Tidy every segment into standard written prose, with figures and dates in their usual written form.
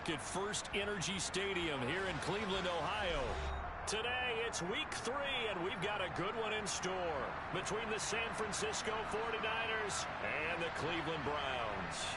look at First Energy Stadium here in Cleveland, Ohio. Today, it's week 3, and we've got a good one in store between the San Francisco 49ers and the Cleveland Browns.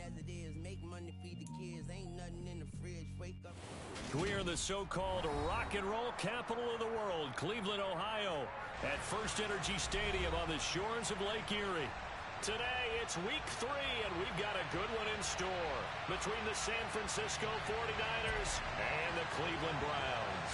as it is. Make money, feed the kids. Ain't nothing in the fridge. Wake up. We're in the so-called rock and roll capital of the world, Cleveland, Ohio, at First Energy Stadium on the shores of Lake Erie. Today, it's week 3, and we've got a good one in store between the San Francisco 49ers and the Cleveland Browns.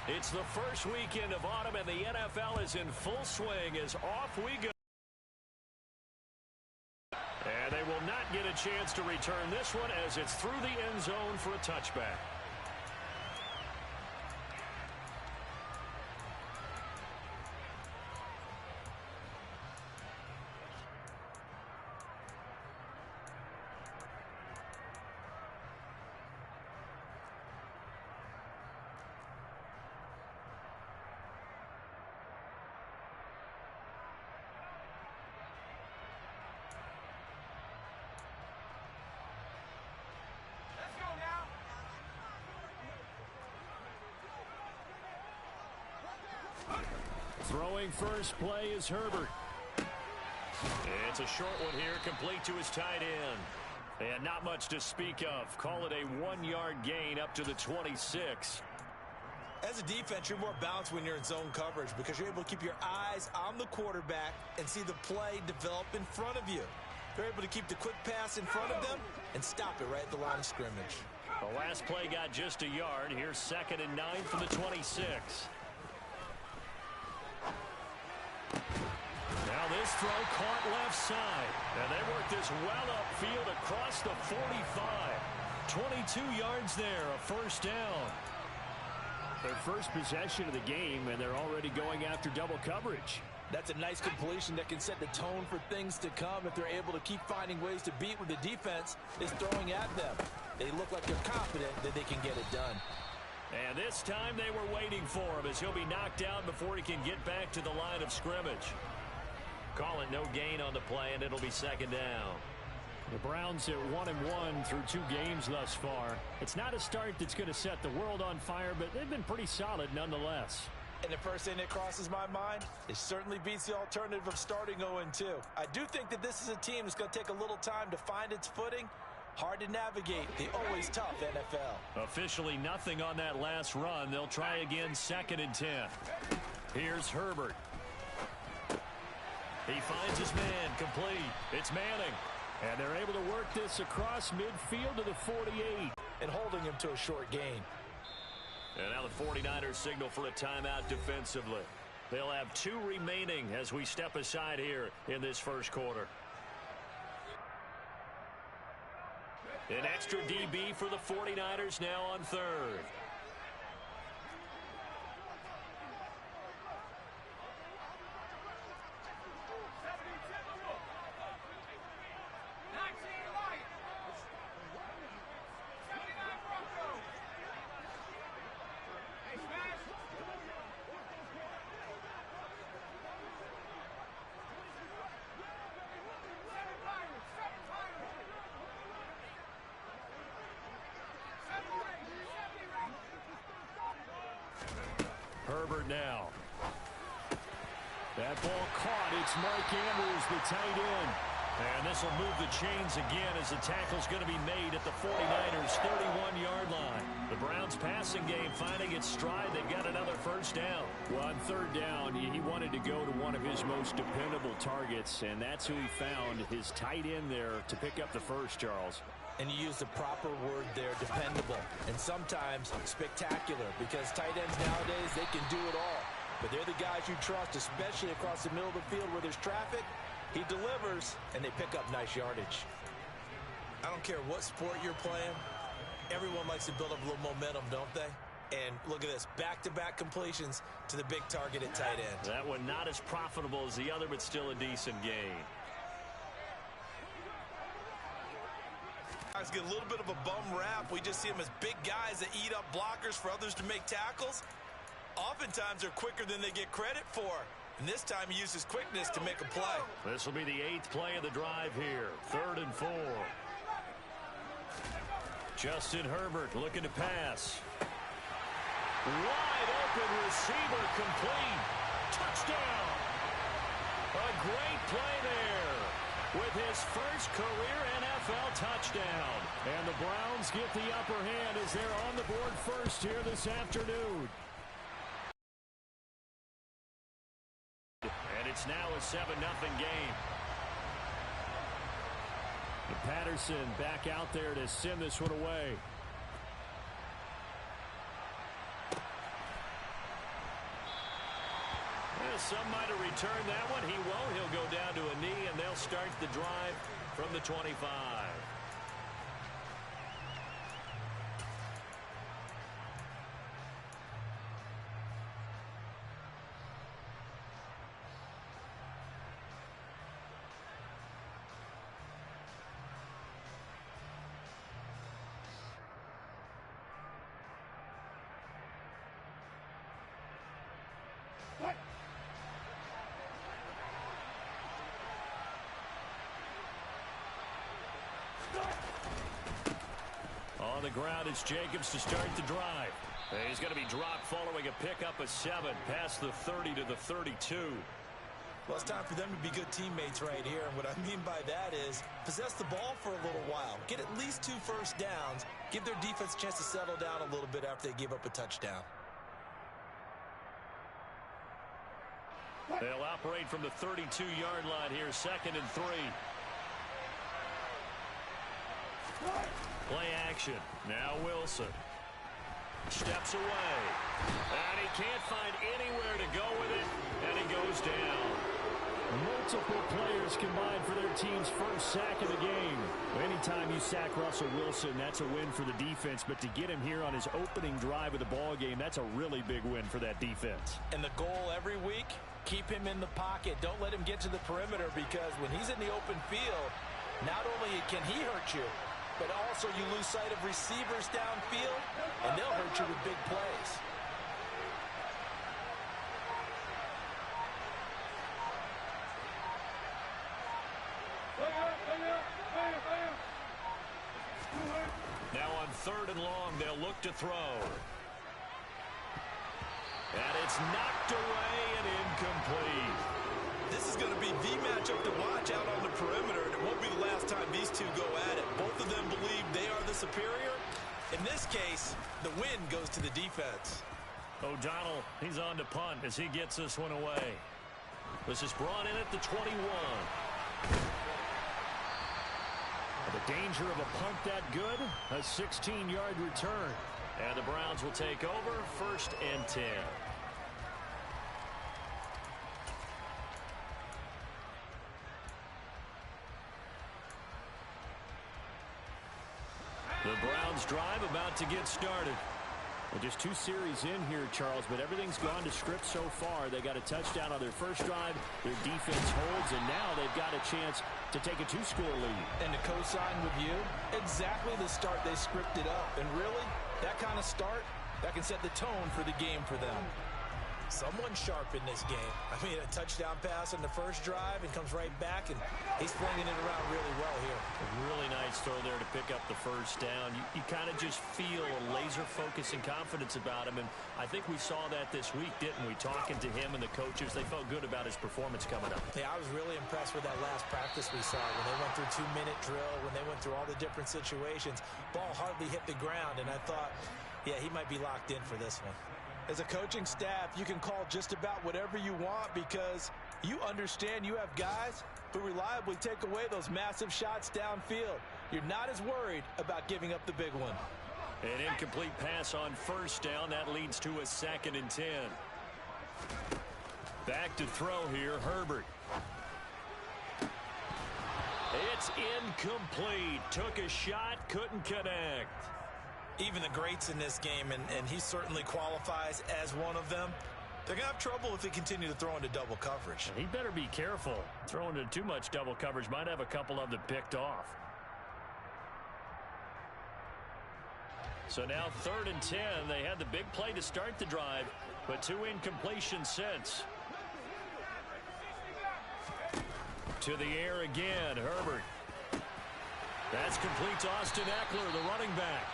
It's the first weekend of autumn, and the NFL is in full swing as off we go. And they will not get a chance to return this one as it's through the end zone for a touchback. Throwing first play is Herbert. It's a short one here, complete to his tight end. And not much to speak of. Call it a 1-yard gain up to the 26. As a defense, you're more balanced when you're in zone coverage because you're able to keep your eyes on the quarterback and see the play develop in front of you. They're able to keep the quick pass in front of them and stop it right at the line of scrimmage. The last play got just a yard. Here's 2nd and 9 from the 26. Now this throw caught left side. And they work this well upfield across the 45. 22 yards there, a first down. Their first possession of the game, and they're already going after double coverage. That's a nice completion that can set the tone for things to come if they're able to keep finding ways to beat what the defense is throwing at them. They look like they're confident that they can get it done. And this time they were waiting for him as he'll be knocked down before he can get back to the line of scrimmage. Call it no gain on the play, and it'll be 2nd down. The Browns are 1-1 through 2 games thus far. It's not a start that's going to set the world on fire, but they've been pretty solid nonetheless. And the first thing that crosses my mind, it certainly beats the alternative of starting 0-2. I do think that this is a team that's going to take a little time to find its footing. Hard to navigate the always tough NFL. Officially nothing on that last run. They'll try again 2nd and 10. Here's Herbert. He finds his man complete. It's Manning. And they're able to work this across midfield to the 48. And holding him to a short gain. And now the 49ers signal for a timeout defensively. They'll have 2 remaining as we step aside here in this first quarter. An extra DB for the 49ers now on 3rd. Herbert now. That ball caught. It's Mark Andrews, the tight end. And this will move the chains again as the tackle's going to be made at the 49ers' 31-yard line. The Browns' passing game finding its stride. They've got another first down. Well, on 3rd down, he wanted to go to one of his most dependable targets, and that's who he found, his tight end there, to pick up the first, Charles. And you use the proper word there, dependable, and sometimes spectacular, because tight ends nowadays, they can do it all. But they're the guys you trust, especially across the middle of the field where there's traffic. He delivers, and they pick up nice yardage. I don't care what sport you're playing. Everyone likes to build up a little momentum, don't they? And look at this, back-to-back completions to the big target at tight end. That one not as profitable as the other, but still a decent gain. Get a little bit of a bum rap. We just see them as big guys that eat up blockers for others to make tackles. Oftentimes they're quicker than they get credit for. And this time he uses quickness to make a play. This will be the 8th play of the drive here. 3rd and 4. Justin Herbert looking to pass. Wide open receiver complete. Touchdown. A great play there with his first career NFL touchdown. And the Browns get the upper hand as they're on the board first here this afternoon. And it's now a 7-0 game. Patterson back out there to send this one away. Some might have returned that one. He won't. He'll go down to a knee, and they'll start the drive from the 25. On the ground, it's Jacobs to start the drive. He's going to be dropped following a pickup of 7 past the 30 to the 32. Well, it's time for them to be good teammates right here. And what I mean by that is possess the ball for a little while. Get at least 2 first downs. Give their defense a chance to settle down a little bit after they give up a touchdown. They'll operate from the 32-yard line here, 2nd and 3. Play action. Now Wilson. Steps away. And he can't find anywhere to go with it. And he goes down. Multiple players combined for their team's first sack of the game. Anytime you sack Russell Wilson, that's a win for the defense. But to get him here on his opening drive of the ball game, that's a really big win for that defense. And the goal every week, keep him in the pocket. Don't let him get to the perimeter, because when he's in the open field, not only can he hurt you, but also you lose sight of receivers downfield, and they'll hurt you with big plays. Now on 3rd and long, they'll look to throw. And it's knocked away and incomplete. This is going to be the matchup to watch out on the perimeter, and it won't be the last time these two go at it. Both of them believe they are the superior. In this case, the win goes to the defense. O'Donnell, he's on to punt as he gets this one away. This is brought in at the 21. The danger of a punt that good, a 16-yard return. And the Browns will take over, 1st and 10. The Browns drive about to get started. Well, just 2 series in here, Charles, but everything's gone to script so far. They got a touchdown on their first drive. Their defense holds, and now they've got a chance to take a 2-score lead. And to co-sign with you, exactly the start they scripted up. And really, that kind of start, that can set the tone for the game for them. Someone sharp in this game. I mean, a touchdown pass on the first drive and comes right back, and he's flinging it around really well here. A really nice throw there to pick up the first down. You kind of just feel a laser focus and confidence about him, and I think we saw that this week, didn't we? Talking to him and the coaches, they felt good about his performance coming up. Yeah, I was really impressed with that last practice we saw when they went through 2-minute drill, when they went through all the different situations. Ball hardly hit the ground, and I thought, yeah, he might be locked in for this one. As a coaching staff, you can call just about whatever you want, because you understand you have guys who reliably take away those massive shots downfield. You're not as worried about giving up the big one. An incomplete pass on first down. That leads to a 2nd and 10. Back to throw here, Herbert. It's incomplete. Took a shot, couldn't connect. Even the greats in this game, and he certainly qualifies as one of them, they're going to have trouble if they continue to throw into double coverage. He better be careful. Throwing into too much double coverage might have a couple of them picked off. So now 3rd and 10. They had the big play to start the drive, but 2 incompletions since. To the air again, Herbert. That's complete to Austin Eckler, the running back.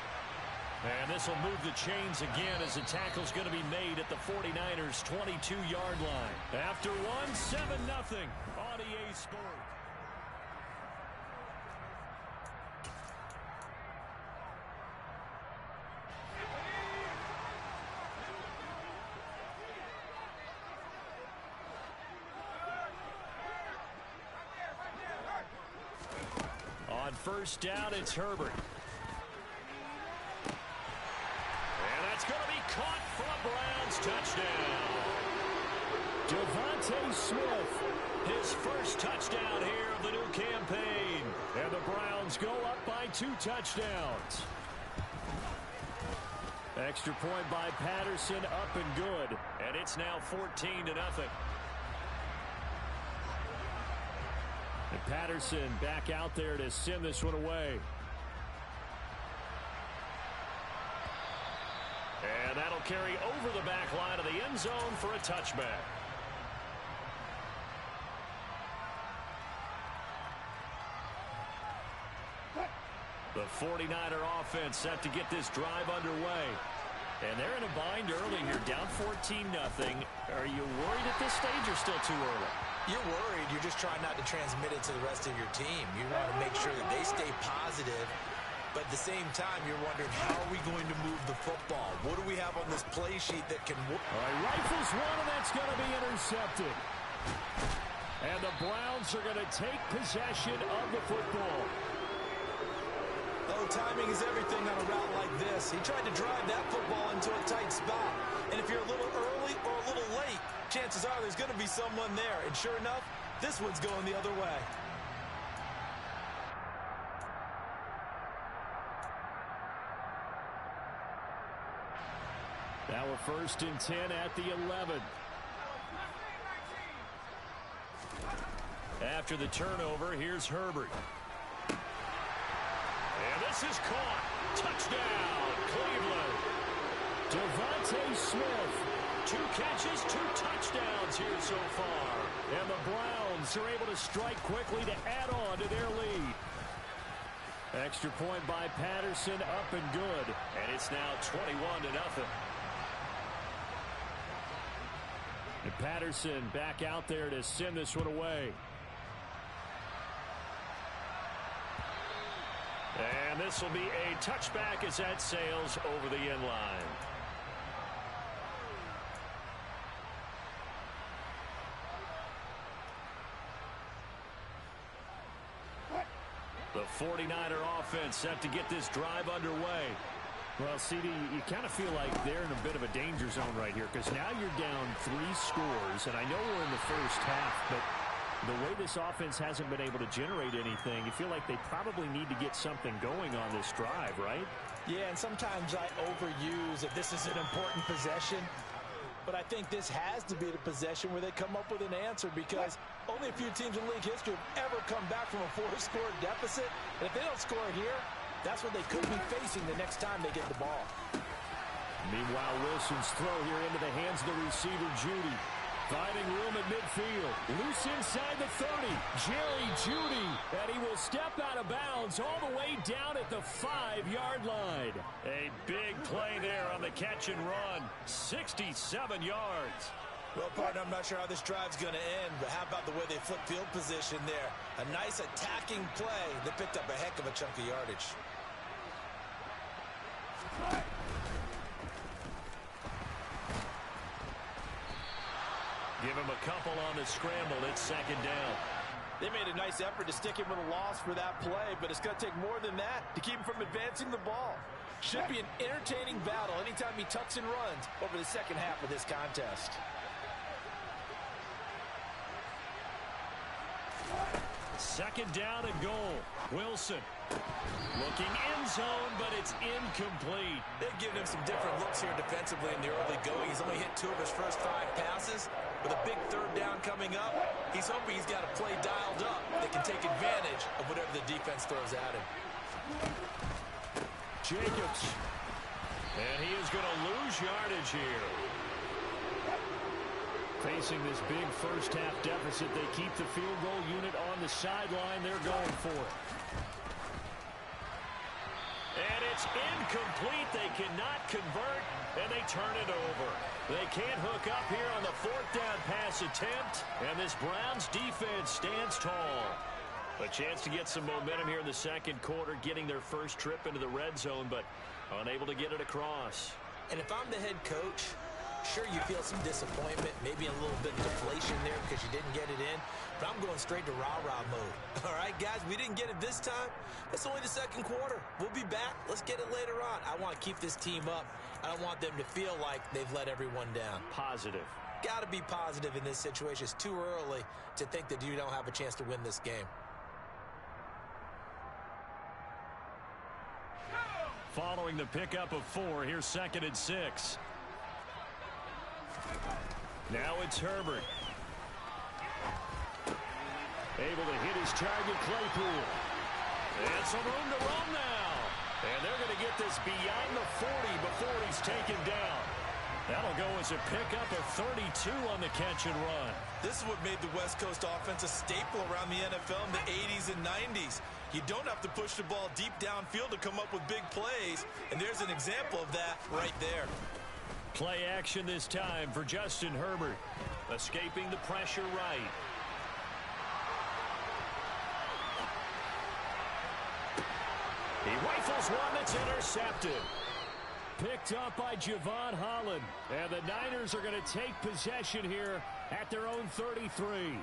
And this will move the chains again as the tackle's going to be made at the 49ers' 22-yard line. After one, 7-0 on EA Sports. On first down, it's Herbert. And that's going to be caught for a Browns touchdown. Devontae Smith, his first touchdown here of the new campaign. And the Browns go up by 2 touchdowns. Extra point by Patterson, up and good. And it's now 14-0. And Patterson back out there to send this one away. And that'll carry over the back line of the end zone for a touchback. The 49er offense set to get this drive underway. And they're in a bind early here, down 14-0. Are you worried at this stage or still too early? You're worried. You're just trying not to transmit it to the rest of your team. You want to make sure that they stay positive. But at the same time, you're wondering, how are we going to move the football? What do we have on this play sheet that can work? All right, rifles one, and that's going to be intercepted. And the Browns are going to take possession of the football. Oh, timing is everything on a route like this. He tried to drive that football into a tight spot. And if you're a little early or a little late, chances are there's going to be someone there. And sure enough, this one's going the other way. Now a 1st and 10 at the 11. After the turnover, here's Herbert. And this is caught. Touchdown, Cleveland. Devontae Smith. 2 catches, 2 touchdowns here so far. And the Browns are able to strike quickly to add on to their lead. Extra point by Patterson, up and good. And it's now 21-0. And Patterson back out there to send this one away. And this will be a touchback as that sails over the end line. The 49er offense set to get this drive underway. Well, CD, you kind of feel like they're in a bit of a danger zone right here because now you're down 3 scores, and I know we're in the first half, but the way this offense hasn't been able to generate anything, you feel like they probably need to get something going on this drive, right? Yeah, and sometimes I overuse that this is an important possession, but I think this has to be the possession where they come up with an answer because only a few teams in league history have ever come back from a 4-score deficit, and if they don't score here, that's what they could be facing the next time they get the ball. Meanwhile, Wilson's throw here into the hands of the receiver, Judy. Finding room at midfield. Loose inside the 30. Jerry Judy. And he will step out of bounds all the way down at the 5-yard line. A big play there on the catch and run. 67 yards. Well, partner, I'm not sure how this drive's going to end, but how about the way they flip field position there? A nice attacking play that picked up a heck of a chunk of yardage. Give him a couple on the scramble. It's 2nd down. They made a nice effort to stick him with a loss for that play, but it's going to take more than that to keep him from advancing the ball. Should be an entertaining battle anytime he tucks and runs over the second half of this contest. Second down and goal. Wilson looking end zone, but it's incomplete. They've given him some different looks here defensively in the early going. He's only hit 2 of his first 5 passes. With a big 3rd down coming up, he's hoping he's got a play dialed up that can take advantage of whatever the defense throws at him. Jacobs. And he is going to lose yardage here. Facing this big first half deficit, they keep the field goal unit on the sideline. They're going for it. And it's is incomplete. They cannot convert, and they turn it over. They can't hook up here on the fourth down pass attempt, and this Browns defense stands tall. A chance to get some momentum here in the second quarter, getting their first trip into the red zone, but unable to get it across. And if I'm the head coach, sure, you feel some disappointment, maybe a little bit of deflation there because you didn't get it in, but I'm going straight to rah-rah mode. All right, guys, we didn't get it this time. It's only the second quarter. We'll be back. Let's get it later on. I want to keep this team up. I don't want them to feel like they've let everyone down. Positive. Got to be positive in this situation. It's too early to think that you don't have a chance to win this game. Following the pickup of 4, here's 2nd and 6. Now it's Herbert. Able to hit his target, Claypool. And some room to run now. And they're going to get this beyond the 40 before he's taken down. That'll go as a pickup of 32 on the catch and run. This is what made the West Coast offense a staple around the NFL in the 80s and 90s. You don't have to push the ball deep downfield to come up with big plays, and there's an example of that right there. Play action this time for Justin Herbert. Escaping the pressure right. He rifles one that's intercepted. Picked up by Javon Holland. And the Niners are going to take possession here at their own 33.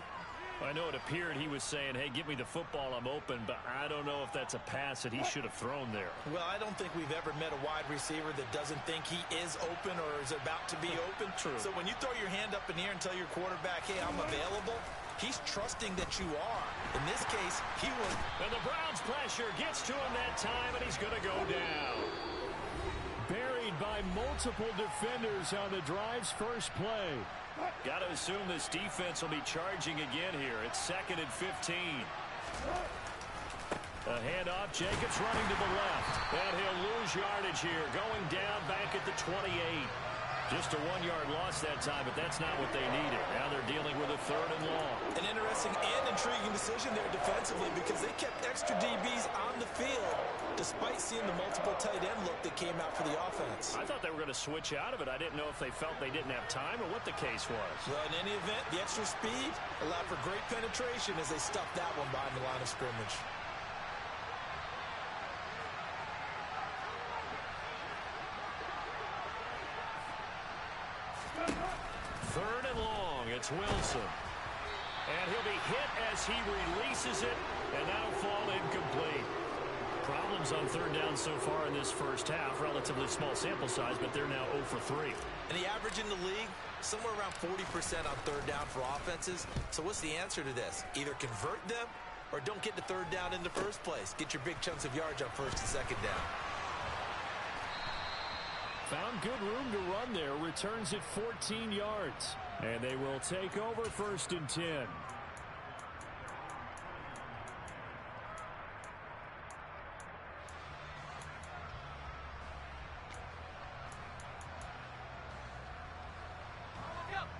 I know it appeared he was saying, hey, give me the football, I'm open, but I don't know if that's a pass that he should have thrown there. Well, I don't think we've ever met a wide receiver that doesn't think he is open or is about to be open. True. So when you throw your hand up in the air and tell your quarterback, hey, I'm available, he's trusting that you are. In this case, he was. And the Browns pressure gets to him that time, and he's going to go down. Buried by multiple defenders on the drive's first play. Got to assume this defense will be charging again here. It's 2nd and 15. A handoff. Jacobs running to the left. And he'll lose yardage here. Going down back at the 28. Just a 1-yard loss that time, but that's not what they needed. Now they're dealing with a 3rd and long. An interesting and intriguing decision there defensively because they kept extra DBs on the field despite seeing the multiple tight end look that came out for the offense. I thought they were going to switch out of it. I didn't know if they felt they didn't have time or what the case was. Well, in any event, the extra speed allowed for great penetration as they stuffed that one behind the line of scrimmage. Third and long, it's Wilson. And he'll be hit as he releases it, and that'll fall incomplete. Problems on 3rd down so far in this first half. Relatively small sample size, but they're now 0 for 3. And the average in the league, somewhere around 40% on 3rd down for offenses. So what's the answer to this? Either convert them or don't get to 3rd down in the first place. Get your big chunks of yards on 1st and 2nd down. Found good room to run there. Returns at 14 yards. And they will take over 1st and 10.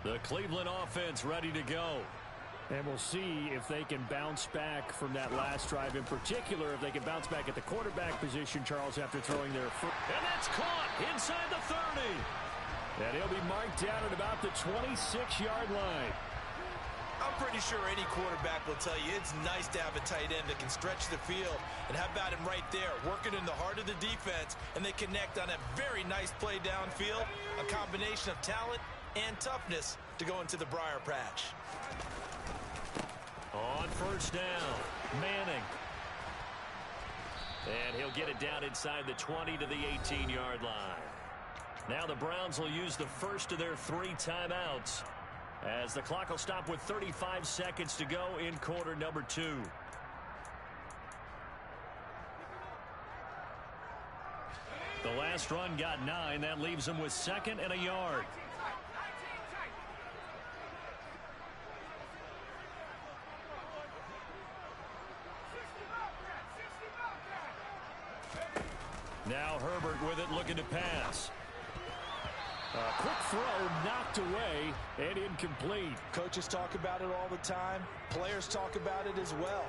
The Cleveland offense ready to go. And we'll see if they can bounce back from that last drive in particular, if they can bounce back at the quarterback position, Charles, after throwing their first. And that's caught inside the 30. And he'll be marked down at about the 26-yard line. I'm pretty sure any quarterback will tell you it's nice to have a tight end that can stretch the field. And how about him right there, working in the heart of the defense, and they connect on a very nice play downfield, a combination of talent and toughness to go into the briar patch. On 1st down, Manning. And he'll get it down inside the 20 to the 18-yard line. Now the Browns will use the first of their 3 timeouts, as the clock will stop with 35 seconds to go in quarter number 2. The last run got 9. That leaves them with 2nd and a yard. Now Herbert with it, looking to pass. A quick throw knocked away and incomplete. Coaches talk about it all the time. Players talk about it as well.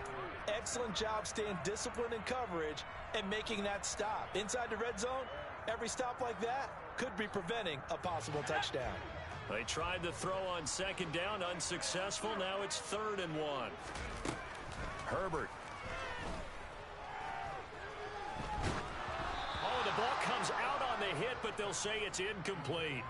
excellent job staying disciplined in coverage and making that stop. Inside the red zone, every stop like that could be preventing a possible touchdown. They tried the throw on second down, unsuccessful. Now it's 3rd and 1. Herbert. Oh, the ball comes out on the hit, but they'll say it's incomplete.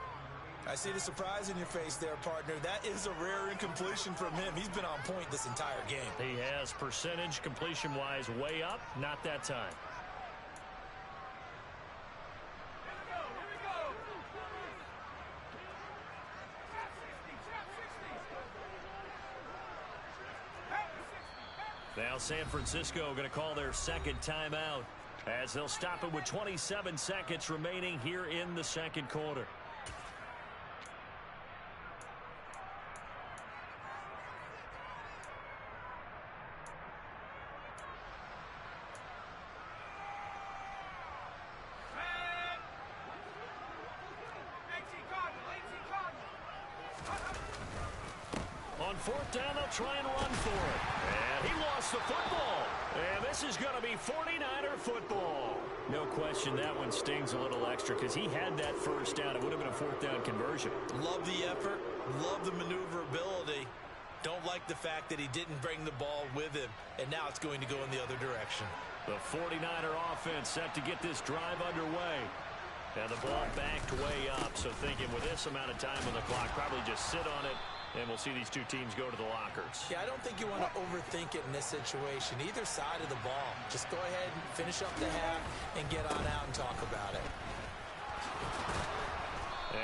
I see the surprise in your face there, partner. That is a rare incompletion from him. He's been on point this entire game. He has percentage completion-wise way up, not that time. Now San Francisco going to call their second timeout as they'll stop it with 27 seconds remaining here in the second quarter. On 4th down, they'll try and run for it. And he lost the football. And this is going to be 49er football. No question that one stings a little extra because he had that first down. It would have been a 4th down conversion. Love the effort. Love the maneuverability. Don't like the fact that he didn't bring the ball with him. And now it's going to go in the other direction. The 49er offense set to get this drive underway. And the ball backed way up. So thinking with this amount of time on the clock, probably just sit on it. And we'll see these two teams go to the lockers. Yeah, I don't think you want to overthink it in this situation. Either side of the ball. Just go ahead and finish up the half and get on out and talk about it.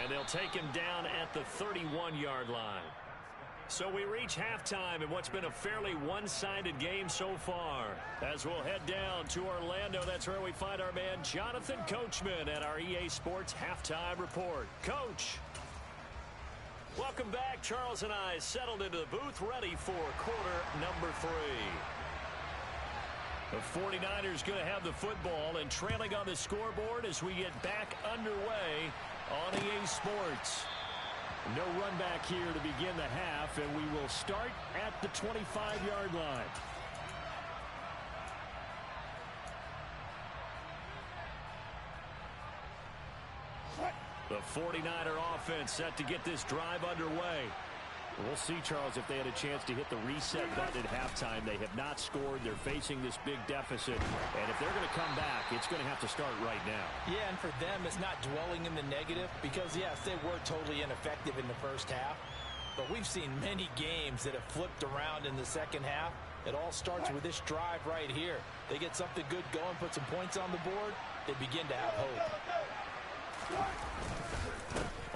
And they'll take him down at the 31-yard line. So we reach halftime in what's been a fairly one-sided game so far. As we'll head down to Orlando, that's where we find our man Jonathan Coachman at our EA Sports Halftime Report. Coach. Welcome back. Charles and I settled into the booth, ready for quarter number 3. The 49ers going to have the football and trailing on the scoreboard as we get back underway on EA Sports. No run back here to begin the half, and we will start at the 25-yard line. The 49er offense set to get this drive underway. We'll see, Charles, if they had a chance to hit the reset button at halftime. They have not scored. They're facing this big deficit. And if they're going to come back, it's going to have to start right now. Yeah, and for them, it's not dwelling in the negative because, yes, they were totally ineffective in the first half. But we've seen many games that have flipped around in the second half. It all starts with this drive right here. They get something good going, put some points on the board, they begin to have hope.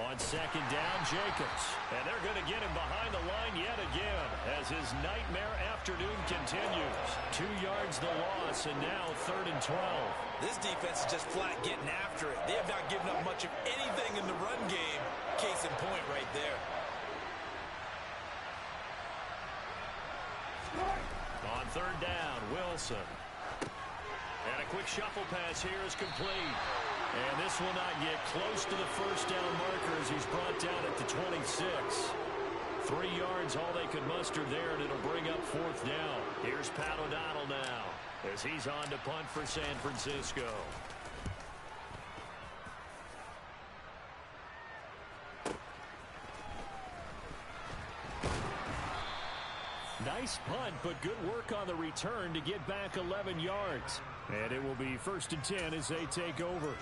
On second down, Jacobs. And they're going to get him behind the line yet again as his nightmare afternoon continues. 2 yards the loss, and now 3rd and 12. This defense is just flat getting after it. They have not given up much of anything in the run game. Case in point right there. On 3rd down, Wilson. And a quick shuffle pass here is complete. And this will not get close to the first down marker as he's brought down at the 26. 3 yards, all they could muster there, and it'll bring up 4th down. Here's Pat O'Donnell now as he's on to punt for San Francisco. Nice punt, but good work on the return to get back 11 yards. And it will be 1st and 10 as they take over.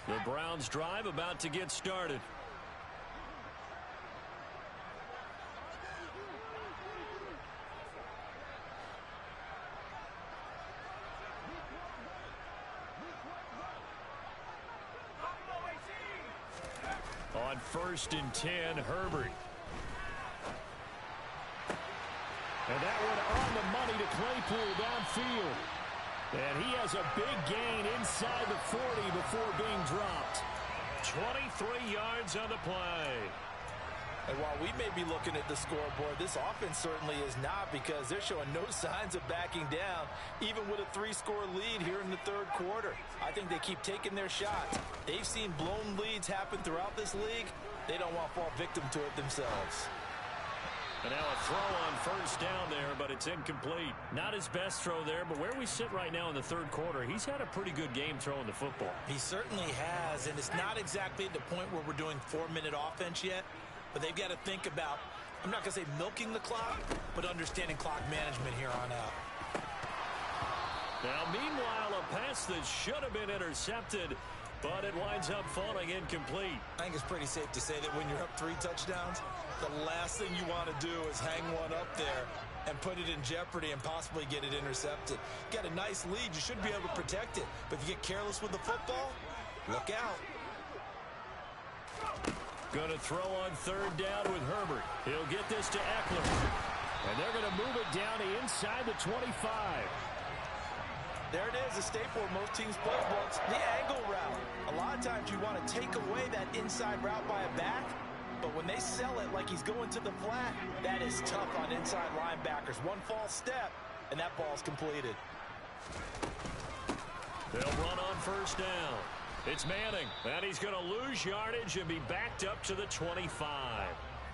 The Browns drive about to get started. On 1st and 10, Herbert. And that one on the money to Claypool downfield. And he has a big gain inside the 40 before being dropped. 23 yards on the play. And while we may be looking at the scoreboard, this offense certainly is not, because they're showing no signs of backing down, even with a 3-score lead here in the third quarter. I think they keep taking their shots. They've seen blown leads happen throughout this league. They don't want to fall victim to it themselves. And now a throw on first down there, but it's incomplete. Not his best throw there, but where we sit right now in the third quarter, he's had a pretty good game throwing the football. He certainly has, and it's not exactly at the point where we're doing 4-minute offense yet, but they've got to think about, I'm not going to say milking the clock, but understanding clock management here on out. Now, meanwhile, a pass that should have been intercepted, but it winds up falling incomplete. I think it's pretty safe to say that when you're up 3 touchdowns, the last thing you want to do is hang one up there and put it in jeopardy and possibly get it intercepted. Got a nice lead. You should be able to protect it. But if you get careless with the football, look out. Going to throw on third down with Herbert. He'll get this to Eckler. And they're going to move it down to inside the 25. There it is, a staple of most teams' playbooks, the angle route. A lot of times you want to take away that inside route by a back, but when they sell it like he's going to the flat, that is tough on inside linebackers. One false step, and that ball's completed. They'll run on first down. It's Manning, and he's going to lose yardage and be backed up to the 25.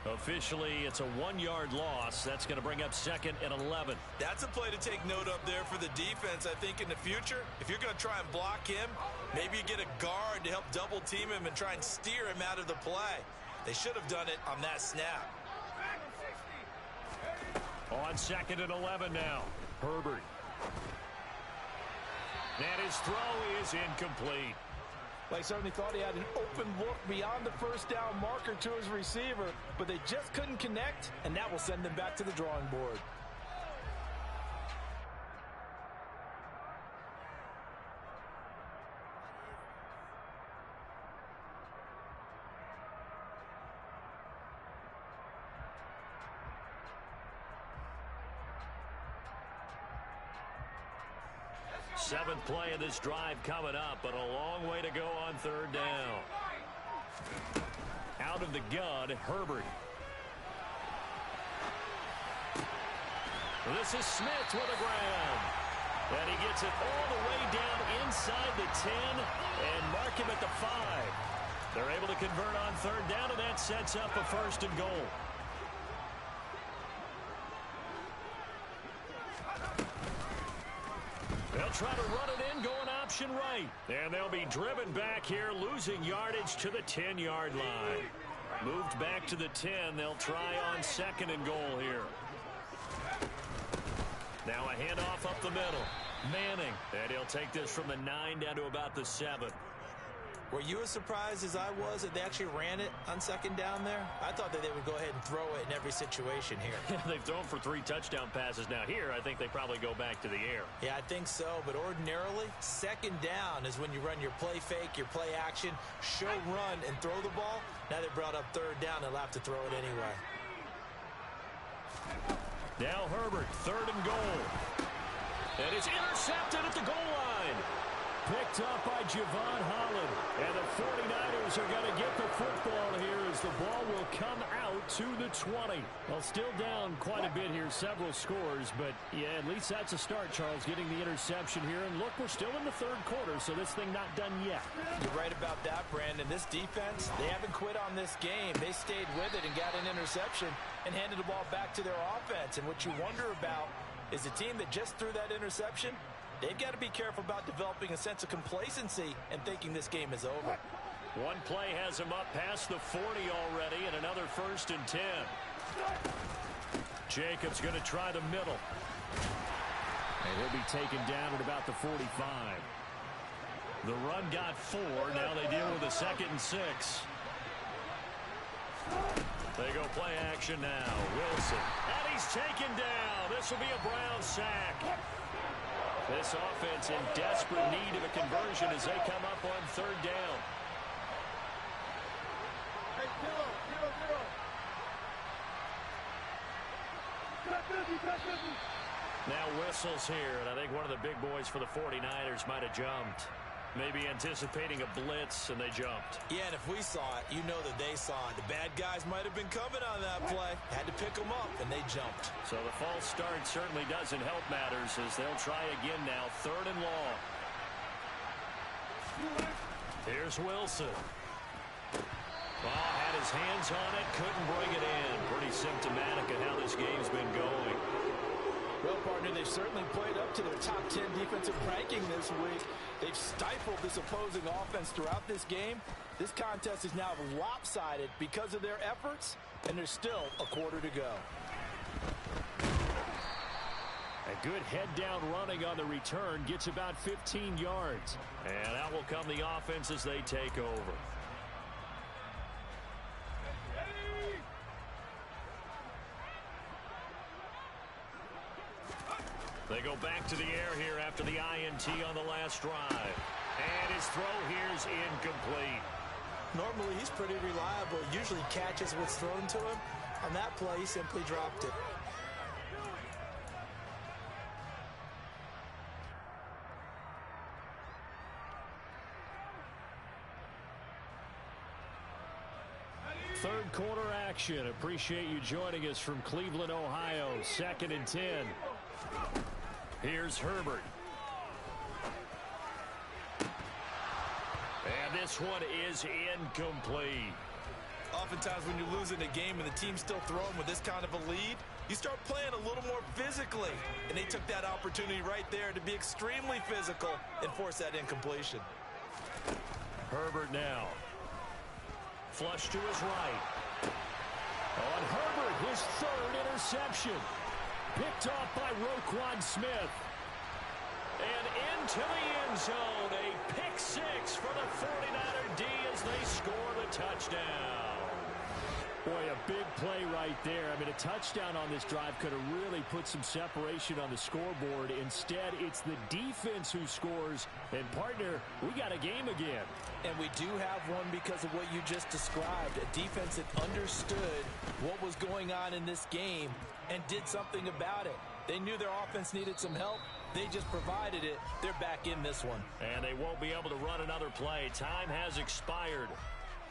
Officially, it's a 1-yard loss. That's going to bring up 2nd and 11. That's a play to take note of there for the defense. I think in the future, if you're going to try and block him, maybe you get a guard to help double team him and try and steer him out of the play. They should have done it on that snap. On 2nd and 11 now. Herbert. And his throw is incomplete. Like certainly thought he had an open look beyond the first down marker to his receiver, but they just couldn't connect, and that will send them back to the drawing board. Seventh play of this drive coming up, but a long way to go on third down. Out of the gun, Herbert. This is Smith with a grab. And he gets it all the way down inside the 10 and mark him at the 5. They're able to convert on third down, and that sets up a 1st and goal. They'll try to run it in, going option right. And they'll be driven back here, losing yardage to the 10-yard line. Moved back to the 10. They'll try on 2nd and goal here. Now a handoff up the middle. Manning. And he'll take this from the 9 down to about the 7. Were you as surprised as I was that they actually ran it on 2nd down there? I thought that they would go ahead and throw it in every situation here. They've thrown for 3 touchdown passes now. Here, I think they probably go back to the air. Yeah, I think so. But ordinarily, 2nd down is when you run your play fake, your play action, show run, and throw the ball. Now they brought up 3rd down. They'll have to throw it anyway. Now Herbert, 3rd and goal. And it's intercepted at the goal line. Picked up by Javon Holland. And the 49ers are going to get the football here as the ball will come out to the 20. Well, still down quite a bit here, several scores. But, yeah, at least that's a start, Charles, getting the interception here. And, look, we're still in the third quarter, so this thing not done yet. You're right about that, Brandon. This defense, they haven't quit on this game. They stayed with it and got an interception and handed the ball back to their offense. And what you wonder about is the team that just threw that interception, they've got to be careful about developing a sense of complacency and thinking this game is over. One play has him up past the 40 already, and another 1st and 10. Jacobs going to try the middle. And he'll be taken down at about the 45. The run got 4. Now they deal with a 2nd and 6. They go play action now. Wilson. And he's taken down. This will be a Brown sack. This offense in desperate need of a conversion as they come up on 3rd down. Now whistles here, and I think one of the big boys for the 49ers might have jumped. Maybe anticipating a blitz, and they jumped. Yeah, and if we saw it, you know that they saw it. The bad guys might have been coming on that play. Had to pick them up, and they jumped. So the false start certainly doesn't help matters as they'll try again now, 3rd and long. Here's Wilson. Had his hands on it, couldn't bring it in. Pretty symptomatic of how this game's been going. Well, partner, they've certainly played up to their top 10 defensive ranking this week. They've stifled this opposing offense throughout this game. This contest is now lopsided because of their efforts, and there's still a quarter to go. A good head-down running on the return gets about 15 yards. And out will come the offense as they take over. They go back to the air here after the INT on the last drive. And his throw here's incomplete. Normally, he's pretty reliable. Usually catches what's thrown to him. On that play, he simply dropped it. Third quarter action. Appreciate you joining us from Cleveland, Ohio. 2nd and 10. Here's Herbert. And this one is incomplete. Oftentimes when you're losing a game and the team's still throwing with this kind of a lead, you start playing a little more physically. And they took that opportunity right there to be extremely physical and force that incompletion. Herbert now. Flush to his right. On Herbert, his 3rd interception. Picked off by Roquan Smith. And into the end zone. A pick 6 for the 49er D as they score the touchdown. Boy, a big play right there. I mean, a touchdown on this drive could have really put some separation on the scoreboard. Instead, it's the defense who scores. And, partner, we got a game again. And we do have one because of what you just described. A defense that understood what was going on in this game and did something about it. They knew their offense needed some help. They just provided it. They're back in this one. And they won't be able to run another play. Time has expired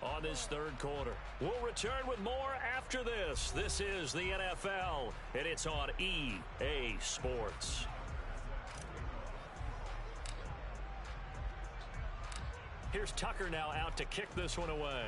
on this 3rd quarter. We'll return with more after this. This is the NFL, and it's on EA Sports. Here's Tucker now out to kick this one away.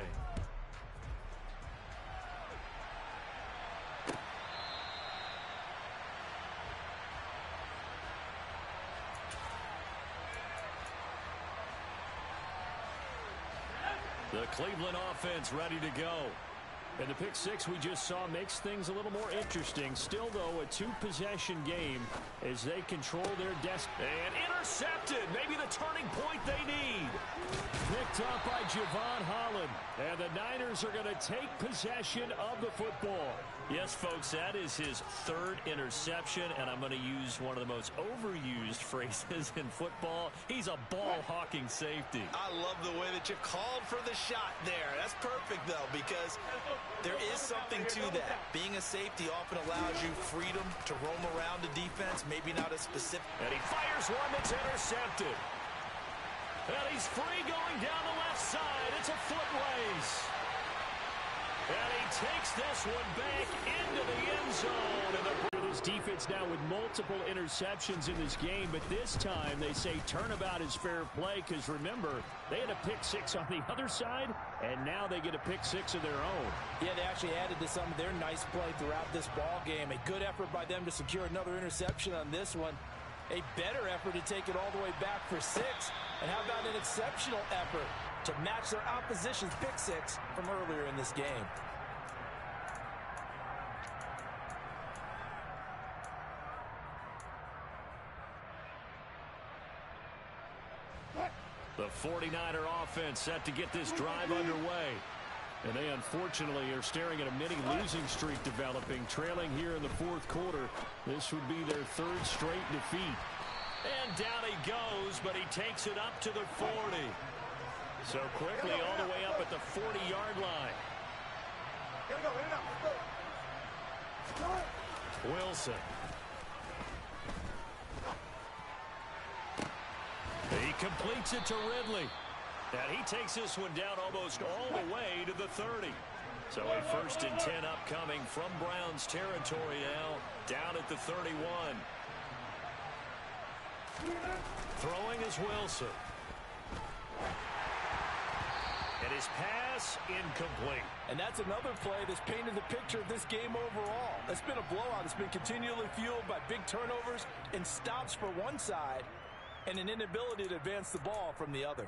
The Cleveland offense ready to go. And the pick 6 we just saw makes things a little more interesting. Still, though, a 2-possession game as they control their destiny. And intercepted. Maybe the turning point they need. Picked up by Javon Holland. And the Niners are going to take possession of the football. Yes, folks, that is his 3rd interception, and I'm going to use one of the most overused phrases in football. He's a ball-hawking safety. I love the way that you called for the shot there. That's perfect, though, because there is something to that. Being a safety often allows you freedom to roam around the defense, maybe not as specific. And he fires one that's intercepted. And he's free going down the left side. It's a foot race. And he takes this one back into the end zone. And this defense now with multiple interceptions in this game, but this time they say turnabout is fair play because, remember, they had a pick 6 on the other side, and now they get a pick 6 of their own. Yeah, they actually added to some of their nice play throughout this ball game. A good effort by them to secure another interception on this one. A better effort to take it all the way back for 6. And how about an exceptional effort to match their opposition's pick 6 from earlier in this game. The 49er offense set to get this drive underway. And they unfortunately are staring at a mini losing streak developing, trailing here in the 4th quarter. This would be their 3rd straight defeat. And down he goes, but he takes it up to the 40. So quickly all the way up at the 40-yard line. Wilson. He Completes it to Ridley. And he takes this one down almost all the way to the 30. So a 1st and 10 upcoming from Browns territory now, down at the 31. Throwing is Wilson. And his pass incomplete. And that's another play that's painted the picture of this game overall. It's been a blowout. It's been continually fueled by big turnovers and stops for one side and an inability to advance the ball from the other.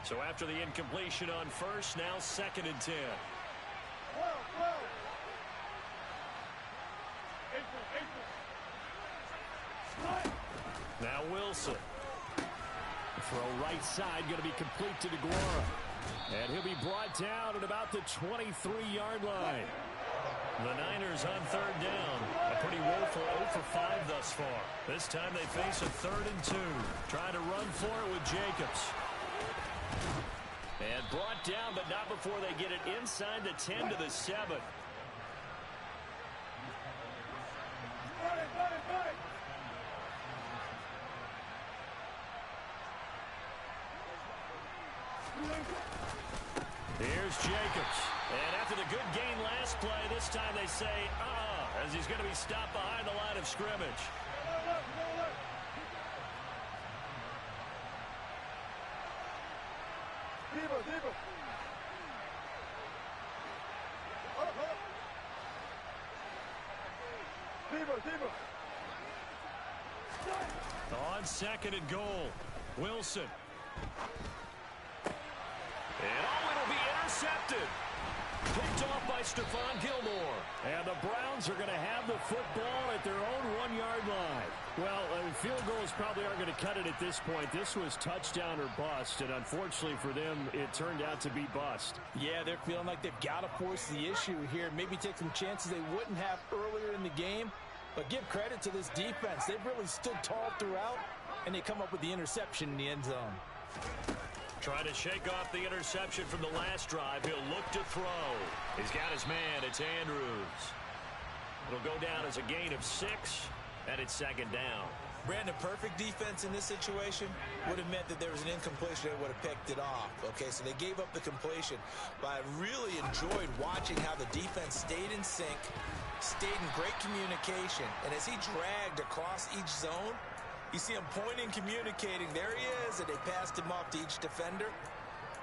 So after the incompletion on 1st, now 2nd and 10. Now Wilson. Throw right side, going to be complete to DeGuara. And he'll be brought down at about the 23-yard line. The Niners on 3rd down. A pretty woeful 0 for 5 thus far. This time they face a 3rd and 2. Trying to run for it with Jacobs. And brought down, but not before they get it inside the 10 to the 7. Here's Jacobs. And after the good gain last play, this time they say, as he's going to be stopped behind the line of scrimmage. On 2nd and goal, Wilson. And it'll be intercepted. Picked off by Stephon Gilmore. And the Browns are going to have the football at their own 1-yard line. Well, field goals probably aren't going to cut it at this point. This was touchdown or bust, and unfortunately for them, it turned out to be bust. Yeah, they're feeling like they've got to force the issue here. Maybe take some chances they wouldn't have earlier in the game. But give credit to this defense. They've really stood tall throughout, and they come up with the interception in the end zone. Trying to shake off the interception from the last drive. He'll look to throw. He's got his man. It's Andrews. It'll go down as a gain of 6, and it's 2nd down. Brandon, perfect defense in this situation would have meant that there was an incompletion. They would have picked it off. Okay, so they gave up the completion. But I really enjoyed watching how the defense stayed in sync, stayed in great communication. And as he dragged across each zone, you see him pointing, communicating. There he is, and they passed him off to each defender.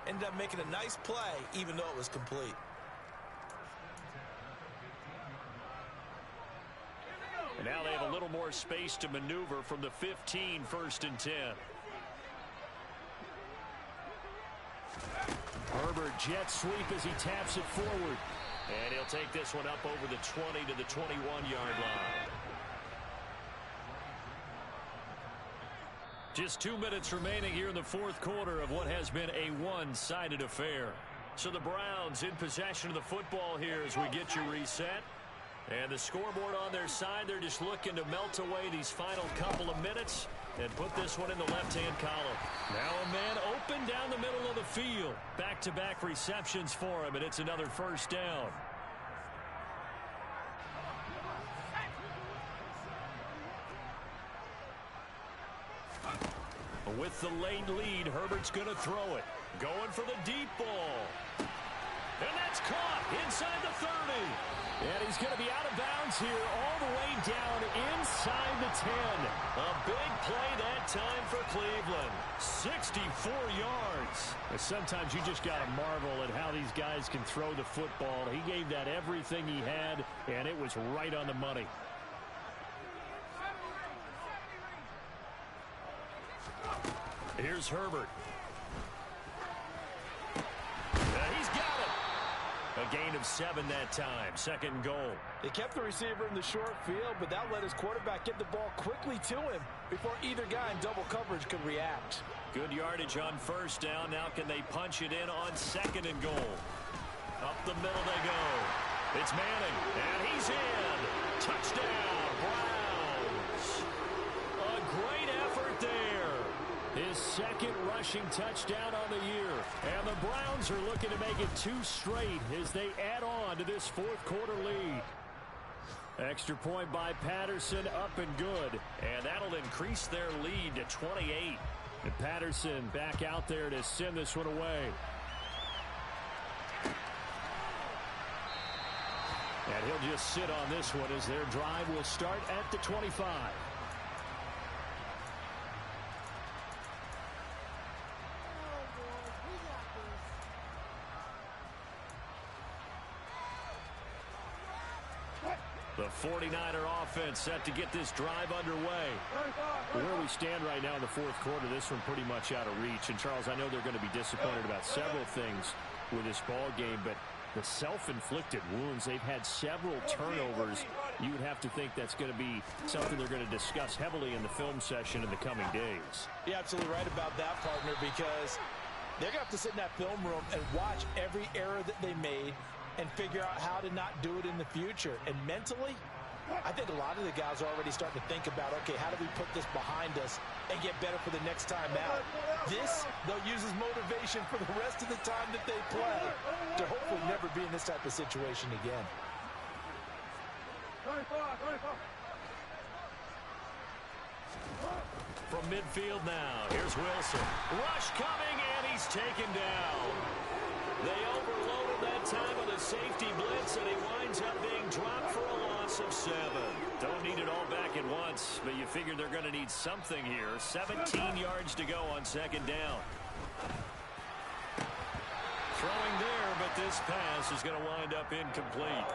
Ended up making a nice play, even though it was complete. And now they have a little more space to maneuver from the 15, 1st and 10. Herbert jet sweep as he taps it forward. And he'll take this one up over the 20 to the 21-yard line. Just 2 minutes remaining here in the 4th quarter of what has been a one-sided affair. So the Browns in possession of the football here as we get you reset. And the scoreboard on their side, they're just looking to melt away these final couple of minutes and put this one in the left-hand column. Now a man open down the middle of the field. Back-to-back receptions for him, and it's another 1st down. With the late lead, Herbert's going to throw it. Going for the deep ball. And that's caught inside the 30. And he's going to be out of bounds here all the way down inside the 10. A big play that time for Cleveland. 64 yards. And sometimes you just got to marvel at how these guys can throw the football. He gave that everything he had, and it was right on the money. Here's Herbert. He's got it. A gain of 7 that time. 2nd and goal. They kept the receiver in the short field, but that let his quarterback get the ball quickly to him before either guy in double coverage could react. Good yardage on 1st down. Now can they punch it in on 2nd and goal? Up the middle they go. It's Manning, and he's in. Touchdown, Browns. A great effort there. His 2nd rushing touchdown on the year. And the Browns are looking to make it 2 straight as they add on to this 4th quarter lead. Extra point by Patterson, up and good. And that'll increase their lead to 28. And Patterson back out there to send this one away. And he'll just sit on this one as their drive will start at the 25. The 49er offense set to get this drive underway. Where we stand right now in the fourth quarter, this one pretty much out of reach. And, Charles, I know they're going to be disappointed about several things with this ball game, but the self-inflicted wounds, they've had several turnovers. You would have to think that's going to be something they're going to discuss heavily in the film session in the coming days. You're absolutely right about that, partner, because they're going to have to sit in that film room and watch every error that they made and figure out how to not do it in the future. And mentally, I think a lot of the guys are already starting to think about, okay, how do we put this behind us and get better for the next time out? This, they'll use as motivation for the rest of the time that they play to hopefully never be in this type of situation again. From midfield now, here's Wilson. Rush coming, and he's taken down. They overloaded that time on a safety blitz, and he winds up being dropped for a loss of 7. Don't need it all back at once, but you figure they're going to need something here. 17 yards to go on second down. Throwing there, but this pass is going to wind up incomplete.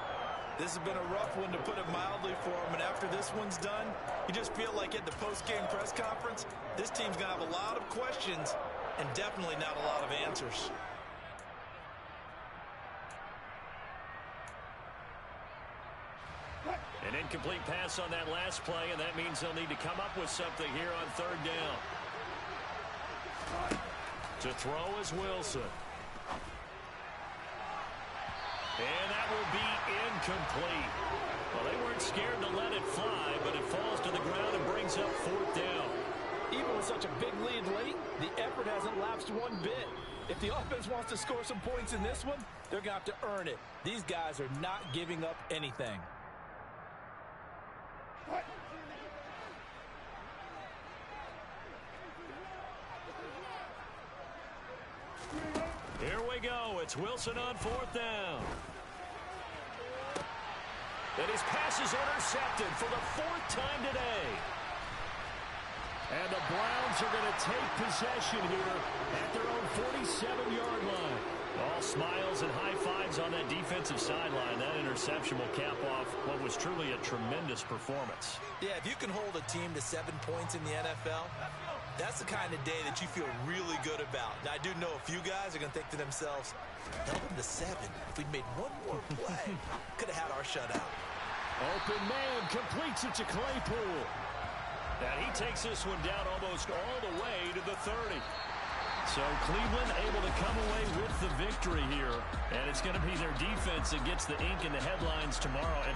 This has been a rough one, to put it mildly, for him. And after this one's done, you just feel like at the post-game press conference, this team's going to have a lot of questions and definitely not a lot of answers. An incomplete pass on that last play, and that means they'll need to come up with something here on third down. To throw is Wilson. And that will be incomplete. Well, they weren't scared to let it fly, but it falls to the ground and brings up fourth down. Even with such a big lead late, the effort hasn't lapsed one bit. If the offense wants to score some points in this one, they're going to have to earn it. These guys are not giving up anything. Here we go. It's Wilson on fourth down. And his pass is intercepted for the fourth time today. And the Browns are going to take possession here at their own 47-yard line. All smiles and high fives on that defensive sideline. That interception will cap off what was truly a tremendous performance. Yeah, if you can hold a team to 7 points in the NFL, that's the kind of day that you feel really good about. Now, I do know a few guys are going to think to themselves, held them to 7. If we'd made one more play, could have had our shutout. Open man completes it to Claypool. And he takes this one down almost all the way to the 30. So Cleveland able to come away with the victory here. And it's going to be their defense that gets the ink in the headlines tomorrow. And